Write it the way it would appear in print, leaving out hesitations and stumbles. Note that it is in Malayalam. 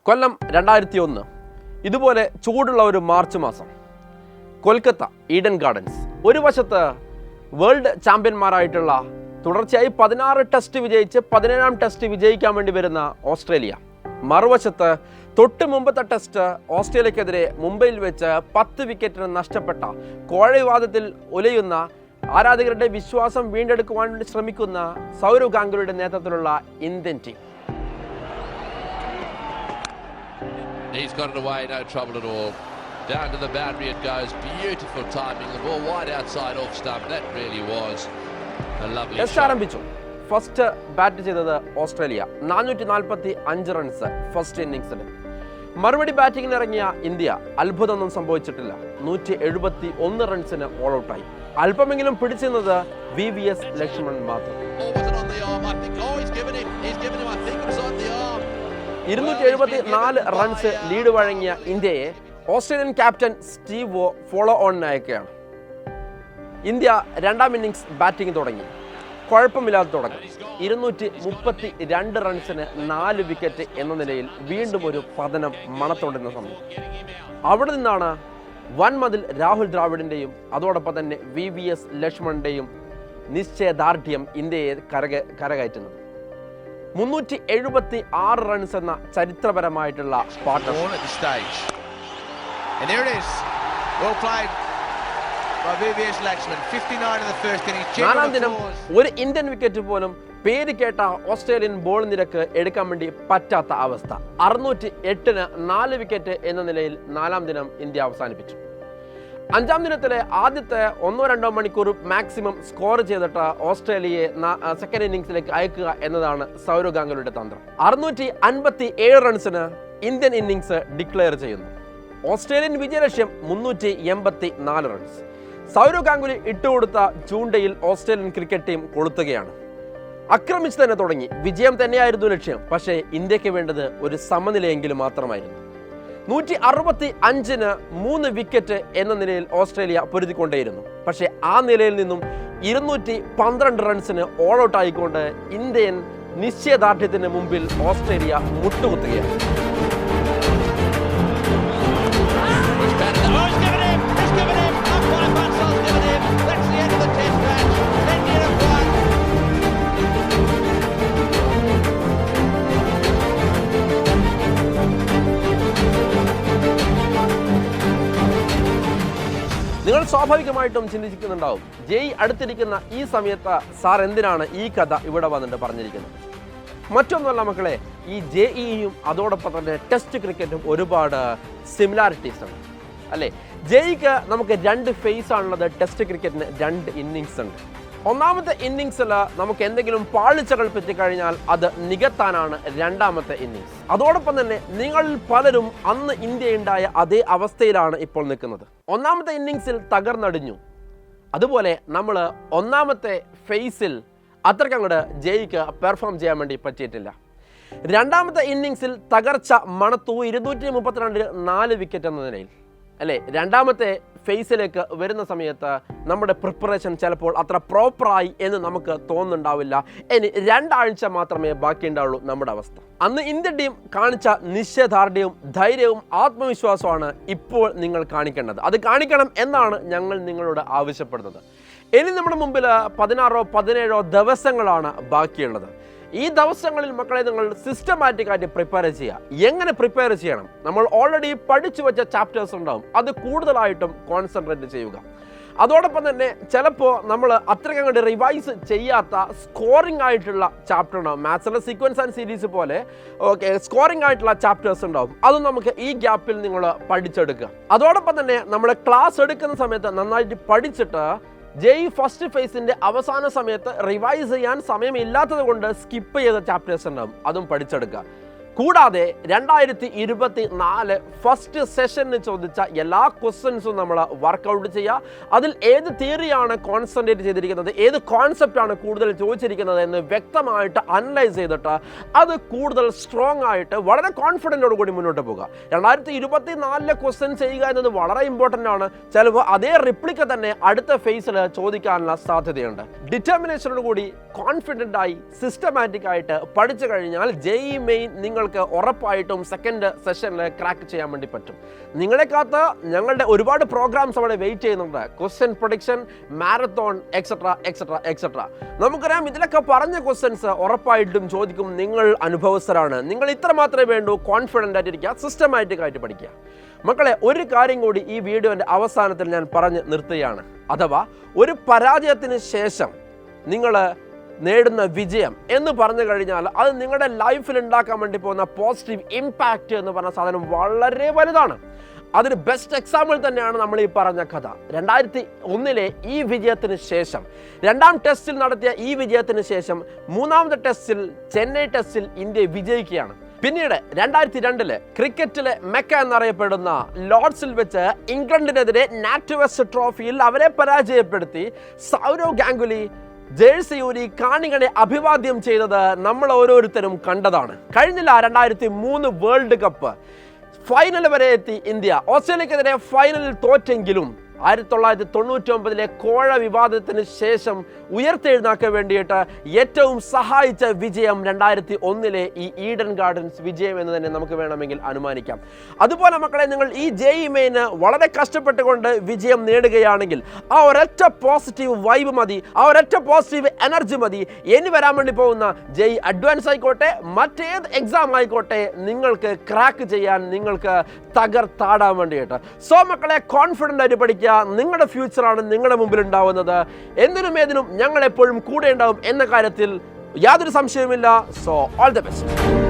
കൊല്ലം 2001 ഇതുപോലെ ചൂടുള്ള ഒരു മാർച്ച് മാസം. കൊൽക്കത്ത ഈഡൻ ഗാർഡൻസ്. ഒരു വശത്ത് വേൾഡ് ചാമ്പ്യന്മാരായിട്ടുള്ള തുടർച്ചയായി 16 ടെസ്റ്റ് വിജയിച്ച് 17ാം ടെസ്റ്റ് വിജയിക്കാൻ വേണ്ടി വരുന്ന ഓസ്ട്രേലിയ. മറുവശത്ത് തൊട്ട് മുമ്പത്തെ ടെസ്റ്റ് ഓസ്ട്രേലിയക്കെതിരെ മുംബൈയിൽ വെച്ച് 10 വിക്കറ്റിന് നഷ്ടപ്പെട്ട കോഴവിവാദത്തിൽ ഉലയുന്ന ആരാധകരുടെ വിശ്വാസം വീണ്ടെടുക്കുവാൻ വേണ്ടി ശ്രമിക്കുന്ന സൗരവ് ഗാംഗുലിയുടെ നേതൃത്വത്തിലുള്ള Indian team. He's got it away, no trouble at all. Down to the boundary it goes. Beautiful timing. The ball wide outside off stump. That really was a lovely test shot. ആരംഭിച്ചു. ഫസ്റ്റ് ബാറ്റ് ചെയ്തത് ഓസ്ട്രേലിയ. 445 റൺസ് ഫസ്റ്റ് ഇന്നിംഗ്സിൽ. മറുപടി ബാറ്റിംഗിന് ഇറങ്ങിയ ഇന്ത്യ അത്ഭുതമൊന്നും സംഭവിച്ചിട്ടില്ല. 171 റൺസിന് ഓൾ ഔട്ടായി. അല്പമെങ്കിലും പിടിച്ചിരുന്നത് VVS ലക്ഷ്മൺ മാത്രം. 274 റൺസ് ലീഡ് വഴങ്ങിയ ഇന്ത്യയെ ഓസ്ട്രേലിയൻ ക്യാപ്റ്റൻ സ്റ്റീവ് വോ ഫോളോ ഓൺ അയക്കുകയാണ്. ഇന്ത്യ രണ്ടാം ഇന്നിംഗ്സ് ബാറ്റിംഗ് തുടങ്ങി. കുഴപ്പമില്ലാതെ തുടങ്ങി. 232 റൺസിന് 4 വിക്കറ്റ് എന്ന നിലയിൽ വീണ്ടും ഒരു പതനം മണത്തോടുന്ന സമയം. അവിടെ നിന്നാണ് വൻമതിൽ രാഹുൽ ദ്രാവിഡിൻ്റെയും അതോടൊപ്പം തന്നെ VVS ലക്ഷ്മണിൻ്റെയും നിശ്ചയദാർഢ്യം ഇന്ത്യയെ കരകയറ്റുന്നത്. 376 റൺസ് എന്ന ചരിത്രപരമായിട്ടുള്ള നാലാം ദിനം ഒരു ഇന്ത്യൻ വിക്കറ്റ് പോലും പേര് കേട്ട ഓസ്ട്രേലിയൻ ബോൾ നിരക്ക് എടുക്കാൻ വേണ്ടി പറ്റാത്ത അവസ്ഥ. 608ന് 4 വിക്കറ്റ് എന്ന നിലയിൽ നാലാം ദിനം ഇന്ത്യ അവസാനിപ്പിച്ചു. അഞ്ചാം ദിനത്തിലെ ആദ്യത്തെ 1-2 മണിക്കൂർ മാക്സിമം സ്കോർ ചെയ്തിട്ട് ഓസ്ട്രേലിയയെ സെക്കൻഡ് ഇന്നിംഗ്സിലേക്ക് അയക്കുക എന്നതാണ് സൗരവ് ഗാംഗുലിയുടെ തന്ത്രം. 657 റൺസിന് ഇന്ത്യൻ ഇന്നിംഗ്സ് ഡിക്ലെയർ ചെയ്യുന്നു. ഓസ്ട്രേലിയൻ വിജയലക്ഷ്യം 384 റൺസ്. സൗരവ് ഗാംഗുലി ഇട്ടുകൊടുത്ത ചൂണ്ടയിൽ ഓസ്ട്രേലിയൻ ക്രിക്കറ്റ് ടീം കൊളുത്തുകയാണ്. ആക്രമിച്ച് തന്നെ തുടങ്ങി. വിജയം തന്നെയായിരുന്നു ലക്ഷ്യം. പക്ഷേ ഇന്ത്യക്ക് വേണ്ടത് ഒരു സമനിലയെങ്കിലും മാത്രമായിരുന്നു. 165ന് 3 വിക്കറ്റ് എന്ന നിലയിൽ ഓസ്ട്രേലിയ പൊരുതിക്കൊണ്ടേയിരുന്നു. പക്ഷേ ആ നിലയിൽ നിന്നും 212 റൺസിന് ഓൾ ഔട്ട് ആയിക്കൊണ്ട് ഇന്ത്യൻ നിശ്ചയദാർഢ്യത്തിന് മുമ്പിൽ ഓസ്ട്രേലിയ മുട്ടുകുത്തുകയാണ്. നിങ്ങൾ സ്വാഭാവികമായിട്ടും ചിന്തിക്കുന്നുണ്ടാവും, ജയ് അടുത്തിരിക്കുന്ന ഈ സമയത്ത് സാർ എന്തിനാണ് ഈ കഥ ഇവിടെ വന്നിട്ട് പറഞ്ഞിരിക്കുന്നത്? മറ്റൊന്നുമല്ല മക്കളെ, ഈ JEയും അതോടൊപ്പം തന്നെ ടെസ്റ്റ് ക്രിക്കറ്റും ഒരുപാട് സിമിലാരിറ്റീസ് ഉണ്ട് അല്ലേ? ജയ്ക്ക് നമുക്ക് 2 ഫേസ് ആണുള്ളത്. ടെസ്റ്റ് ക്രിക്കറ്റിന് 2 ഇന്നിങ്സ് ഉണ്ട്. ഒന്നാമത്തെ ഇന്നിങ്സിൽ നമുക്ക് എന്തെങ്കിലും പാളിച്ചകൾ പറ്റിക്കഴിഞ്ഞാൽ അത് നികത്താനാണ് രണ്ടാമത്തെ ഇന്നിങ്സ്. അതോടൊപ്പം തന്നെ നിങ്ങളിൽ പലരും അന്ന് ഇന്ത്യ ഉണ്ടായ അതേ അവസ്ഥയിലാണ് ഇപ്പോൾ നിൽക്കുന്നത്. ഒന്നാമത്തെ ഇന്നിങ്സിൽ തകർന്നടിഞ്ഞു. അതുപോലെ നമ്മൾ ഒന്നാമത്തെ ഫേസിൽ അത്രക്കങ്ങോട്ട് ജയ്ക്ക് പെർഫോം ചെയ്യാൻ വേണ്ടി പറ്റിയിട്ടില്ല. രണ്ടാമത്തെ ഇന്നിങ്സിൽ തകർച്ച മണത്തു. 232 4 വിക്കറ്റ് എന്ന നിലയിൽ അല്ലേ? രണ്ടാമത്തെ ഫേസിലേക്ക് വരുന്ന സമയത്ത് നമ്മുടെ പ്രിപ്പറേഷൻ ചിലപ്പോൾ അത്ര പ്രോപ്പറായി എന്ന് നമുക്ക് തോന്നുന്നുണ്ടാവില്ല. ഇനി 2 ആഴ്ച മാത്രമേ ബാക്കിയുണ്ടാവുള്ളൂ നമ്മുടെ അവസ്ഥ. അന്ന് ഇന്ത്യൻ ടീം കാണിച്ച നിശ്ചയദാർഢ്യവും ധൈര്യവും ആത്മവിശ്വാസമാണ് ഇപ്പോൾ നിങ്ങൾ കാണിക്കേണ്ടത്. അത് കാണിക്കണം എന്നാണ് ഞങ്ങൾ നിങ്ങളോട് ആവശ്യപ്പെടുന്നത്. ഇനി നമ്മുടെ മുമ്പിൽ 16 17 ദിവസങ്ങളാണ് ബാക്കിയുള്ളത്. ഈ ദിവസങ്ങളിൽ മക്കളെ നിങ്ങൾ സിസ്റ്റമാറ്റിക് ആയിട്ട് പ്രിപ്പയർ ചെയ്യുക. എങ്ങനെ പ്രിപ്പയർ ചെയ്യണം? നമ്മൾ ഓൾറെഡി പഠിച്ചു വെച്ച ചാപ്റ്റേഴ്സ് ഉണ്ടാവും. അത് കൂടുതലായിട്ടും കോൺസെൻട്രേറ്റ് ചെയ്യുക. അതോടൊപ്പം തന്നെ ചിലപ്പോൾ നമ്മൾ അത്രയ്ക്ക് അങ്ങോട്ട് റിവൈസ് ചെയ്യാത്ത സ്കോറിംഗ് ആയിട്ടുള്ള ചാപ്റ്റർ ഉണ്ടാവും. മാത്സിലെ സീക്വൻസ് ആൻഡ് സീരീസ് പോലെ സ്കോറിംഗ് ആയിട്ടുള്ള ചാപ്റ്റേഴ്സ് ഉണ്ടാവും. അതും നമുക്ക് ഈ ഗ്യാപ്പിൽ നിങ്ങൾ പഠിച്ചെടുക്കുക. അതോടൊപ്പം തന്നെ നമ്മൾ ക്ലാസ് എടുക്കുന്ന സമയത്ത് നന്നായിട്ട് പഠിച്ചിട്ട് ജയ് ഫസ്റ്റ് ഫേസിന്റെ അവസാന സമയത്ത് റിവൈസ് ചെയ്യാൻ സമയമില്ലാത്തത് കൊണ്ട് സ്കിപ്പ് ചെയ്ത ചാപ്റ്റേഴ്സ് ഉണ്ടാവും. അതും പഠിച്ചെടുക്കുക. കൂടാതെ 2024 ഫസ്റ്റ് സെഷനിൽ ചോദിച്ച എല്ലാ ക്വസ്റ്റ്യൻസും നമ്മൾ വർക്കൗട്ട് ചെയ്യുക. അതിൽ ഏത് തിയറിയാണ് കോൺസെൻട്രേറ്റ് ചെയ്തിരിക്കുന്നത്, ഏത് കോൺസെപ്റ്റാണ് കൂടുതൽ ചോദിച്ചിരിക്കുന്നത് എന്ന് വ്യക്തമായിട്ട് അനലൈസ് ചെയ്തിട്ട് അത് കൂടുതൽ സ്ട്രോങ് ആയിട്ട് വളരെ കോൺഫിഡൻറ്റോട് കൂടി മുന്നോട്ട് പോകുക. 2024 ക്വസ്റ്റ്യൻ ചെയ്യുക എന്നത് വളരെ ഇമ്പോർട്ടൻ്റ് ആണ്. ചിലപ്പോൾ അതേ റിപ്ലിക്ക തന്നെ അടുത്ത ഫേസിൽ ചോദിക്കാനുള്ള സാധ്യതയുണ്ട്. ഡിറ്റർമിനേഷനോട് കൂടി കോൺഫിഡൻ്റ് ആയി സിസ്റ്റമാറ്റിക് ആയിട്ട് പഠിച്ചു കഴിഞ്ഞാൽ JEE മെയിൻ നിങ്ങൾക്ക് ഉറപ്പായിട്ടും സെക്കൻഡ് സെഷനിൽ ക്രാക്ക് ചെയ്യാൻ വേണ്ടി പറ്റും. നിങ്ങളെ കാത്ത് ഞങ്ങളുടെ ഒരുപാട് പ്രോഗ്രാംസ് അവിടെ വെയിറ്റ് ചെയ്യുന്നുണ്ട്. Question prediction, marathon, etcetera etcetera etcetera. നമുക്കറിയാം ഇതിലൊക്കെ പറഞ്ഞ ക്വസ്റ്റ്യൻസ് ഉറപ്പായിട്ടും ചോദിക്കും. നിങ്ങൾ അനുഭവസ്ഥരാണ്, നിങ്ങൾ ഇത്ര മാത്രമേ വേണ്ടൂ, കോൺഫിഡൻ്റ് ആയിട്ടിരിക്കുക, സിസ്റ്റമാറ്റിക് ആയിട്ട് പഠിക്കുക. മക്കളെ, ഒരു കാര്യം കൂടി ഈ വീഡിയോൻ്റെ അവസാനത്തിൽ ഞാൻ പറഞ്ഞ് നിർത്തുകയാണ്. അഥവാ ഒരു പരാജയത്തിന് ശേഷം നിങ്ങൾ നേടുന്ന വിജയം എന്ന് പറഞ്ഞു കഴിഞ്ഞാൽ അത് നിങ്ങളുടെ ലൈഫിൽ ഉണ്ടാക്കാൻ വേണ്ടി പോകുന്ന പോസിറ്റീവ് ഇമ്പാക്റ്റ് എന്ന് പറഞ്ഞ സാധനം വളരെ വലുതാണ്. അതിന് ബെസ്റ്റ് എക്സാമ്പിൾ തന്നെയാണ് നമ്മൾ ഈ പറഞ്ഞ കഥ. 2001 ഈ വിജയത്തിന് ശേഷം, 2ാം ടെസ്റ്റിൽ നടത്തിയ ഈ വിജയത്തിന് ശേഷം 3ാമത്തെ ടെസ്റ്റിൽ, ചെന്നൈ ടെസ്റ്റിൽ ഇന്ത്യ വിജയിക്കുകയാണ്. പിന്നീട് 2002 ക്രിക്കറ്റിലെ മെക്ക എന്നറിയപ്പെടുന്ന ലോർഡ്സിൽ വെച്ച് ഇംഗ്ലണ്ടിനെതിരെ നാറ്റ്വെസ്റ്റ് ട്രോഫിയിൽ അവരെ പരാജയപ്പെടുത്തി സൗരവ് ഗാംഗുലി ജേഴ്സി ഊരി കാണികളെ അഭിവാദ്യം ചെയ്തത് നമ്മൾ ഓരോരുത്തരും കണ്ടതാണ്. കഴിഞ്ഞില്ല 2003 വേൾഡ് കപ്പ് ഫൈനൽ വരെ എത്തി ഇന്ത്യ. ഓസ്ട്രേലിയക്കെതിരെ ഫൈനലിൽ തോറ്റെങ്കിലും 1999 കോഴ വിവാദത്തിന് ശേഷം ഉയർത്തെഴുന്നേൽക്കാൻ വേണ്ടിയിട്ട് ഏറ്റവും സഹായിച്ച വിജയം 2001 ഈ ഈഡൻ ഗാർഡൻസ് വിജയം എന്ന് തന്നെ നമുക്ക് വേണമെങ്കിൽ അനുമാനിക്കാം. അതുപോലെ മക്കളെ, നിങ്ങൾ ഈ JEE മെയിന് വളരെ കഷ്ടപ്പെട്ടുകൊണ്ട് വിജയം നേടുകയാണെങ്കിൽ ആ ഒരൊറ്റ പോസിറ്റീവ് വൈബ് മതി, ആ ഒരൊറ്റ പോസിറ്റീവ് എനർജി മതി. ഇനി വരാൻ വേണ്ടി പോകുന്ന JEE അഡ്വാൻസ് ആയിക്കോട്ടെ, മറ്റേത് എക്സാം ആയിക്കോട്ടെ, നിങ്ങൾക്ക് ക്രാക്ക് ചെയ്യാൻ, നിങ്ങൾക്ക് തകർത്താടാൻ വേണ്ടിയിട്ട്. സോ മക്കളെ, കോൺഫിഡൻ്റ് ആയിട്ട് പഠിക്കുക. നിങ്ങളുടെ ഫ്യൂച്ചറാണ് നിങ്ങളുടെ മുമ്പിൽ ഉണ്ടാവുന്നത്. എന്തിനും ഏതിനും ഞങ്ങൾ എപ്പോഴും കൂടെ ഉണ്ടാവും എന്ന കാര്യത്തിൽ യാതൊരു സംശയവുമില്ല. So all the best.